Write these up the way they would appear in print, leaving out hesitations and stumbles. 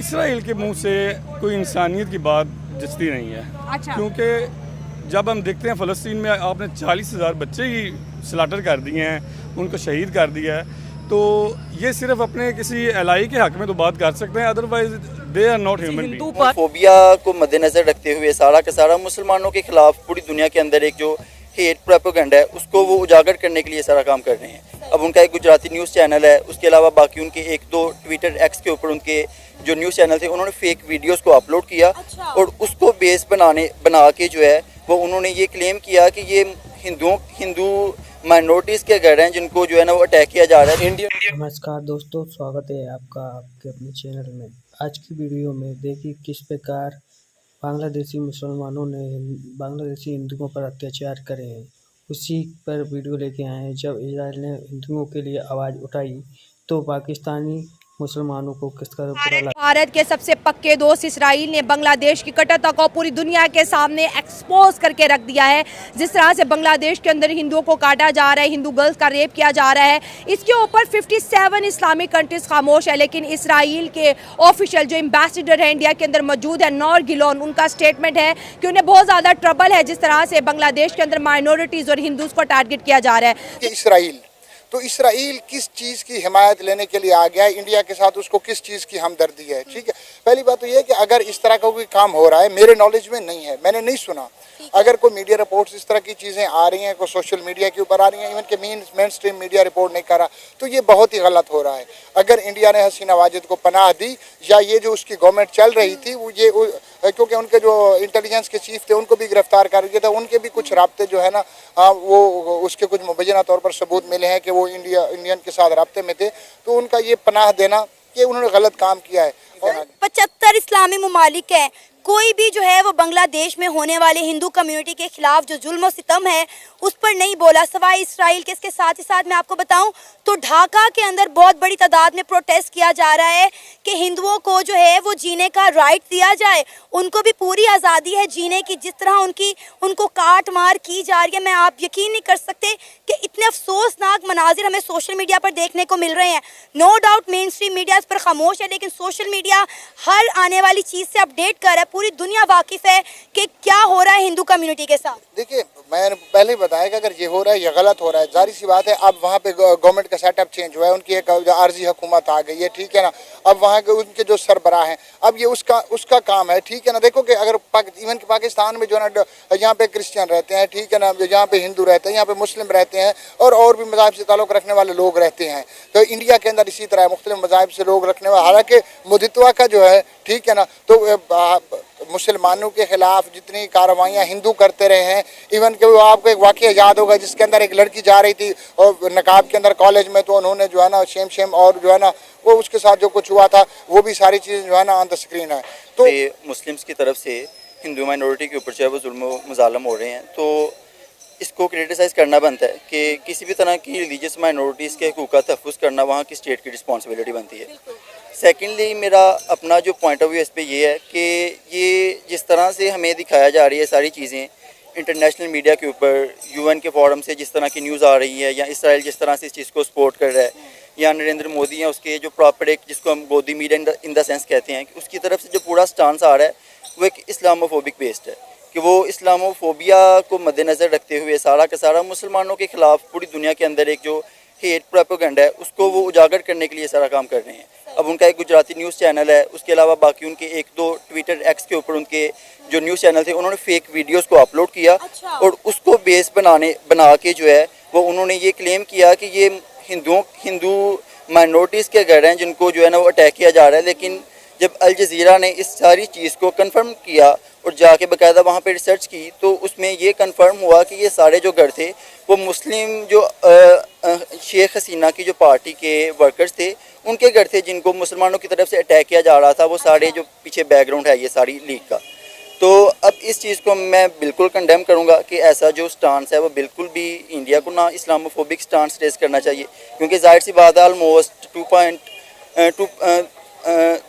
Israel के मुंह से कोई इंसानियत की बात जचती नहीं है। अच्छा। क्योंकि जब हम देखते हैं फ़लस्तीन में आपने 40,000 बच्चे ही स्लाटर कर दिए हैं, उनको शहीद कर दिया है, तो ये सिर्फ अपने किसी एलाई के हक़ में तो बात कर सकते हैं, otherwise they are not human being. Phobia को मद्देनजर रखते हुए सारा का सारा मुसलमानों के खिलाफ पूरी दुनिया के अंदर एक जो हेट प्रोपेगेंडा है उसको वो उजागर करने के लिए सारा काम कर रहे हैं। अब उनका एक गुजराती न्यूज़ चैनल है, उसके अलावा बाकी उनके एक दो ट्विटर एक्स के ऊपर उनके जो न्यूज़ चैनल थे उन्होंने फेक वीडियोस को अपलोड किया। अच्छा। और उसको बेस बना के जो है वो उन्होंने ये क्लेम किया कि ये हिंदू माइनॉरिटीज़ के घर हैं जिनको जो है ना वो अटैक किया जा रहा है। नमस्कार दोस्तों, स्वागत है आपका आपके अपने चैनल में। आज की वीडियो में देखिए किस प्रकार बांग्लादेशी मुसलमानों ने बांग्लादेशी हिंदुओं पर अत्याचार करे हैं। उसी पर वीडियो लेके आए हैं। जब इजराइल ने हिंदुओं के लिए आवाज़ उठाई तो पाकिस्तानी मुसलमानों को किस तरह बुरा लगा। भारत के सबसे पक्के दोस्त इसराइल ने बांग्लादेश की कट्टरता को पूरी दुनिया के सामने एक्सपोज करके रख दिया है। जिस तरह से बांग्लादेश के अंदर हिंदुओं को काटा जा रहा है, हिंदू गर्ल्स का रेप किया जा रहा है, इसके ऊपर 57 इस्लामिक कंट्रीज खामोश है। लेकिन इसराइल के ऑफिशियल जो एम्बेसडर है इंडिया के अंदर मौजूद है, नौर गिलोन, उनका स्टेटमेंट है कि उन्हें बहुत ज़्यादा ट्रबल है जिस तरह से बांग्लादेश के अंदर माइनॉरिटीज़ और हिंदूज़ को टारगेट किया जा रहा है। इसराइल किस चीज़ की हिमायत लेने के लिए आ गया है, इंडिया के साथ उसको किस चीज़ की हमदर्दी है। ठीक है, पहली बात तो ये है कि अगर इस तरह का कोई काम हो रहा है, मेरे नॉलेज में नहीं है, मैंने नहीं सुना। अगर कोई मीडिया रिपोर्ट्स इस तरह की चीज़ें आ रही हैं, कोई सोशल मीडिया के ऊपर आ रही हैं, इवन के मेन स्ट्रीम मीडिया रिपोर्ट नहीं कर रहा, तो ये बहुत ही गलत हो रहा है। अगर इंडिया ने हसीना वाजिद को पनाह दी या ये जो उसकी गवर्नमेंट चल रही थी वो ये क्योंकि उनके जो इंटेलिजेंस के चीफ थे उनको भी गिरफ्तार कर दिया था, उनके भी कुछ राब्ते जो है ना वो उसके कुछ मुबैना तौर पर सबूत मिले हैं कि वो इंडियन के साथ राब्ते में थे, तो उनका ये पनाह देना कि उन्होंने गलत काम किया है। 75 इस्लामी मुमालिक है, कोई भी जो है वो बांग्लादेश में होने वाले हिंदू कम्युनिटी के खिलाफ जो जुल्म और सितम है उस पर नहीं बोला, सवाए इसराइल के। इसके साथ ही साथ मैं आपको बताऊं तो ढाका के अंदर बहुत बड़ी तादाद में प्रोटेस्ट किया जा रहा है कि हिंदुओं को जो है वो जीने का राइट दिया जाए, उनको भी पूरी आज़ादी है जीने की। जिस तरह उनको काट मार की जा रही है, मैं आप यकीन नहीं कर सकते कि इतने अफसोसनाक मनाजिर हमें सोशल मीडिया पर देखने को मिल रहे हैं। No doubt mainstream media इस पर खामोश है, लेकिन सोशल मीडिया हर आने वाली चीज़ से अपडेट कर रहा है। पूरी दुनिया वाकिफ है कि क्या हो रहा है हिंदू कम्युनिटी के साथ। देखिए, मैंने पहले बताया कि अगर ये हो रहा है, ये गलत हो रहा है, जाहिर सी बात है। अब वहाँ पे गवर्नमेंट का सेटअप चेंज हुआ है, उनकी एक आर्जी हुकूमत आ गई है, ठीक है ना। अब वहाँ के उनके जो सरबराह हैं, अब ये उसका काम है, ठीक है ना। देखो कि अगर इवन कि पाकिस्तान में जो है ना यहाँ पे क्रिश्चियन रहते हैं, ठीक है ना, यहाँ पे हिंदू रहते हैं, यहाँ पे मुस्लिम रहते हैं और भी मज़ाहब से ताल्लुक़ रखने वाले लोग रहते हैं। तो इंडिया के अंदर इसी तरह मुख्तलिफ मज़ाहब से लोग रखने वाले, हालाँकि मुदितवा का जो है, ठीक है ना, तो मुसलमानों के खिलाफ जितनी कार्रवाइयाँ हिंदू करते रहे हैं, इवन कि वो आपको एक वाक़या याद होगा जिसके अंदर एक लड़की जा रही थी और नकाब के अंदर कॉलेज में, तो उन्होंने जो है ना शेम और जो है ना वो उसके साथ जो कुछ हुआ था वो भी सारी चीज़ें जो है ना ऑन द स्क्रीन है। तो मुस्लिम्स की तरफ से हिंदू माइनॉरिटी के ऊपर जो है वो जुल्म मुज़ालम हो रहे हैं, तो इसको क्रिटिसाइज़ करना बनता है कि किसी भी तरह की रिलीजियस माइनॉरिटीज़ के हकूक़ का तहफ़्फ़ुज़ करना वहाँ की स्टेट की रिस्पॉन्सिबिलिटी बनती है। सेकेंडली, मेरा अपना जो पॉइंट ऑफ व्यू इस पर ये है कि ये जिस तरह से हमें दिखाया जा रही है सारी चीज़ें इंटरनेशनल मीडिया के ऊपर, यूएन के फोरम से जिस तरह की न्यूज़ आ रही है, या इसराइल जिस तरह से इस चीज़ को सपोर्ट कर रहा है, या नरेंद्र मोदी हैं उसके जो प्रॉपर एक जिसको हम गोदी मीडिया इन द सेंस कहते हैं कि उसकी तरफ से जो पूरा स्टांस आ रहा है वो एक इस्लामोफोबिक बेस्ड है, कि वो इस्लामोफोबिया को मद्देनज़र रखते हुए सारा का सारा मुसलमानों के खिलाफ पूरी दुनिया के अंदर एक जो हेट प्रोपेगेंडा है उसको वो उजागर करने के लिए सारा काम कर रहे हैं। अब उनका एक गुजराती न्यूज़ चैनल है, उसके अलावा बाकी उनके एक दो ट्विटर एक्स के ऊपर उनके जो न्यूज़ चैनल थे उन्होंने फेक वीडियोस को अपलोड किया। अच्छा। और उसको बेस बना के जो है वो उन्होंने ये क्लेम किया कि ये हिंदू माइनॉरिटीज़ के घर हैं जिनको जो है ना वो अटैक किया जा रहा है। लेकिन जब अल जज़ीरा ने इस सारी चीज़ को कंफर्म किया और जाके बाकायदा वहाँ पे रिसर्च की, तो उसमें ये कंफर्म हुआ कि ये सारे जो घर थे वो मुस्लिम जो शेख हसीना की जो पार्टी के वर्कर्स थे उनके घर थे जिनको मुसलमानों की तरफ से अटैक किया जा रहा था। वो सारे जो पीछे बैकग्राउंड है ये सारी लीक का, तो अब इस चीज़ को मैं बिल्कुल कंडेम करूँगा कि ऐसा जो स्टांस है वो बिल्कुल भी इंडिया को ना इस्लामोफोबिक स्टांस रेस करना चाहिए, क्योंकि जाहिर सी बात है ऑलमोस्ट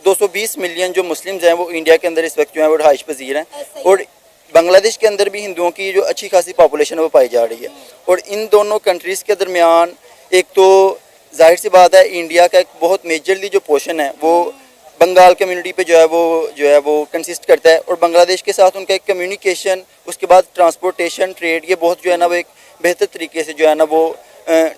220 मिलियन जो मुस्लिम्स हैं वो इंडिया के अंदर इस वक्त जो है वो रहाइश पजीर हैं, और बांग्लादेश के अंदर भी हिंदुओं की जो अच्छी खासी पॉपुलेशन है वो पाई जा रही है। और इन दोनों कंट्रीज़ के दरमियान एक तो जाहिर सी बात है इंडिया का एक बहुत मेजरली जो पोर्शन है वो बंगाल कम्युनिटी पे जो है वो कंसिस्ट करता है, और बांग्लादेश के साथ उनका एक कम्युनिकेशन, उसके बाद ट्रांसपोर्टेशन, ट्रेड, ये बहुत जो है ना वो एक बेहतर तरीके से जो है ना वो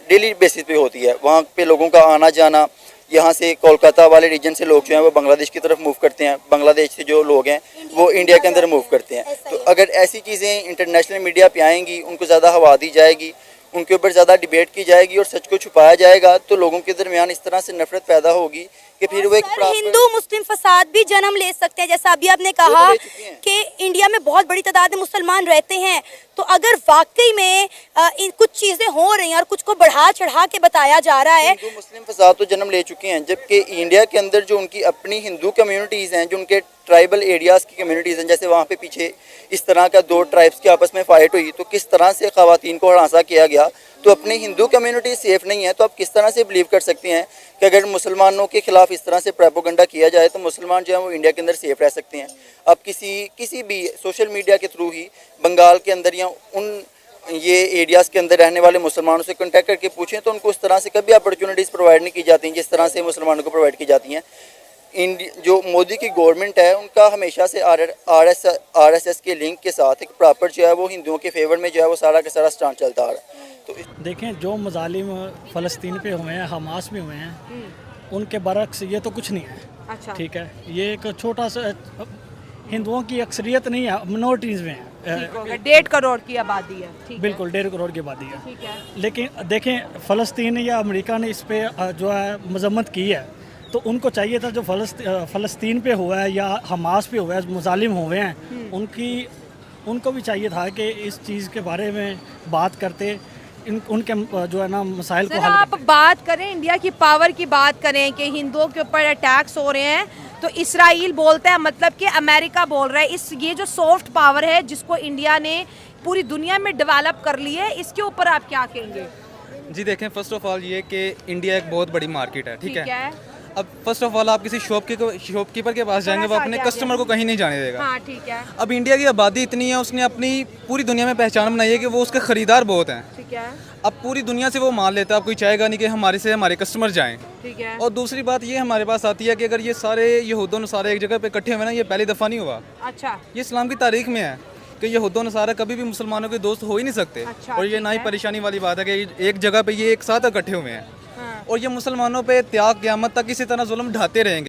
डेली बेसिस पे होती है। वहाँ पे लोगों का आना जाना, यहाँ से कोलकाता वाले रीजन से लोग जो हैं वो बांग्लादेश की तरफ मूव करते हैं, बांग्लादेश से जो लोग हैं वो इंडिया के अंदर मूव करते हैं। तो अगर ऐसी चीज़ें इंटरनेशनल मीडिया पे आएंगी, उनको ज़्यादा हवा दी जाएगी, उनके ऊपर ज़्यादा डिबेट की जाएगी और सच को छुपाया जाएगा, तो लोगों के दरमियान इस तरह से नफरत पैदा होगी कि फिर वो एक हिंदू मुस्लिम फसाद भी जन्म ले सकते हैं। जैसा अभी आपने कहा कि इंडिया में बहुत बड़ी तादाद में मुसलमान रहते हैं, तो अगर वाकई में कुछ चीजें हो रही हैं और कुछ को बढ़ा चढ़ा के बताया जा रहा है, हिंदू मुस्लिम फसाद तो जन्म ले चुके हैं, जबकि इंडिया के अंदर जो उनकी अपनी हिंदू कम्युनिटीज़ हैं, जो उनके ट्राइबल एरियाज़ की कम्युनिटीज़ हैं, जैसे वहाँ पे पीछे इस तरह का 2 ट्राइब्स के आपस में फ़ाइट हुई, तो किस तरह से ख़वातीन को हरासा किया गया, तो अपनी हिंदू कम्युनिटी सेफ़ नहीं है, तो आप किस तरह से बिलीव कर सकते हैं कि अगर मुसलमानों के खिलाफ इस तरह से प्रोपेगेंडा किया जाए तो मुसलमान जो है वो इंडिया के अंदर सेफ़ रह सकते हैं। अब किसी भी सोशल मीडिया के थ्रू ही बंगाल के अंदर या उन ये एरियाज़ के अंदर रहने वाले मुसलमानों से कांटेक्ट करके पूछें तो उनको उस तरह से कभी अपॉर्चुनिटीज़ प्रोवाइड नहीं की जाती जिस तरह से मुसलमानों को प्रोवाइड की जाती हैं। जो मोदी की गवर्नमेंट है उनका हमेशा से RSS के लिंक के साथ एक प्रॉपर जो है वो हिंदुओं के फेवर में जो है वो सारा का सारा स्टांड चलता आ रहा है। तो देखें, जो मजालिम फ़लस्तीन पे हुए हैं, हमास में हुए हैं, उनके बरक्स ये तो कुछ नहीं है। अच्छा, ठीक है, ये एक छोटा सा हिंदुओं की अक्सरियत नहीं है, मिनोरिटीज़ में है। 1.5 करोड़ की आबादी है, ठीक है। बिल्कुल 1.5 करोड़ की आबादी है। ठीक है। लेकिन देखें, फ़लस्तीन या अमेरिका ने इस पे जो है मजम्मत की है, तो उनको चाहिए था जो फ़लस्तीन पे हुआ है या हमास पे हुआ है, मुजालिम हुए हैं, उनको भी चाहिए था कि इस चीज़ के बारे में बात करते, उनके जो है ना मसाइल को सर, हल आप करते। बात करें इंडिया की पावर की बात करें कि हिंदुओं के ऊपर अटैक्स हो रहे हैं, तो इसराइल बोलता है, मतलब कि अमेरिका बोल रहा है, ये जो सॉफ्ट पावर है जिसको इंडिया ने पूरी दुनिया में डेवलप कर ली है, इसके ऊपर आप क्या कहेंगे? जी देखें, फर्स्ट ऑफ ऑल ये कि इंडिया एक बहुत बड़ी मार्केट है, ठीक है। अब फर्स्ट ऑफ ऑल आप किसी शॉपकीपर के पास जाएंगे, वो अपने कस्टमर को कहीं नहीं जाने देगा। हाँ, ठीक है। अब इंडिया की आबादी इतनी है, उसने अपनी पूरी दुनिया में पहचान बनाई है कि वो उसके ख़रीदार बहुत हैं। ठीक है। अब पूरी दुनिया से वो माल लेता है, अब कोई चाहेगा नहीं कि हमारे से हमारे कस्टमर जाएं। ठीक है। और दूसरी बात ये हमारे पास आती है कि अगर ये सारे यहूद नसारा एक जगह पे इकट्ठे हुए ना, ये पहली दफ़ा नहीं हुआ। अच्छा। ये इस्लाम की तारीख में है कि यहूद नसारा कभी भी मुसलमानों के दोस्त हो ही नहीं सकते। अच्छा, और ये ना ही परेशानी वाली बात है कि एक जगह पे ये एक साथ इकट्ठे हुए हैं, हाँ। और ये मुसलमानों पे त्याग क़यामत तक इसी तरह जुल्म ढाते रहेंगे।